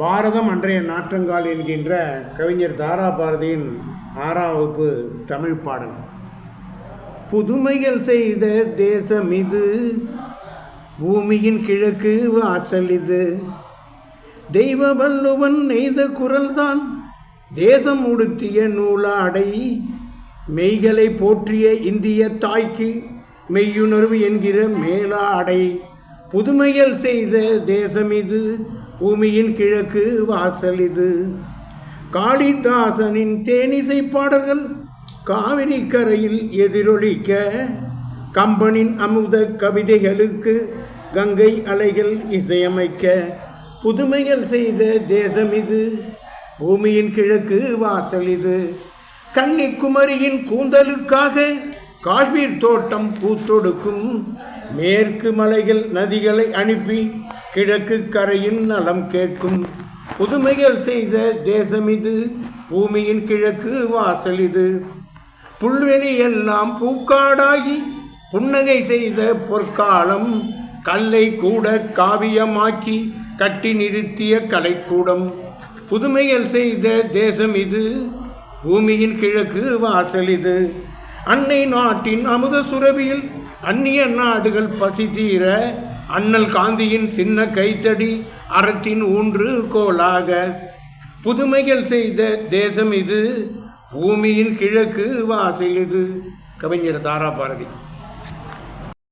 பாரதம் அன்றைய நாற்றங்கால் என்கின்ற கவிஞர் தாரா பாரதியின் 6ஆம் வகுப்பு தமிழ் பாடல். புதுமைகள் செய்த தேசம் இது, பூமியின் கிழக்கு வாசல் இது. தெய்வ வள்ளுவன் நெய்த குரல்தான் தேசம் உடுத்திய நூலாடை. மெய்களை போற்றிய இந்திய தாய்க்கு மெய்யுணர்வு என்கிற மேலாடை. புதுமைகள் செய்த தேசம் இது, பூமியின் கிழக்கு வாசல் இது. காளிதாசனின் தேனிசை பாடல்கள் காவிரி கரையில் எதிரொலிக்க, கம்பனின் அமுத கவிதைகளுக்கு கங்கை அலைகள் இசையமைக்க. புதுமைகள் செய்த தேசம் இது, பூமியின் கிழக்கு வாசல் இது. கன்னிக்குமரியின் கூந்தலுக்காக காஷ்மீர் தோட்டம் பூத்தொடுக்கும். மேற்கு மலைகள் நதிகளை அனுப்பி கிழக்கு கரையின் நலம் கேட்கும். புதுமைகள் செய்த தேசம் இது, பூமியின் கிழக்கு வாசல் இது. புல்வெளி எல்லாம் பூக்காடாகி புன்னகை செய்த பொற்காலம். கல்லை கூட காவியமாக்கி கட்டி நிறுத்திய கலைக்கூடம். புதுமைகள் செய்த தேசம் இது, பூமியின் கிழக்கு வாசல் இது. அன்னை நாட்டின் அமுத சுரபியில் அந்நிய நாடுகள் பசி தீர, அண்ணல் காந்தியின் சின்ன கைத்தடி அறத்தின் ஊன்று கோலாக. புதுமைகள் செய்த தேசம் இது, பூமியின் கிழக்கு வாசல் இது. கவிஞர் தாரா பாரதி.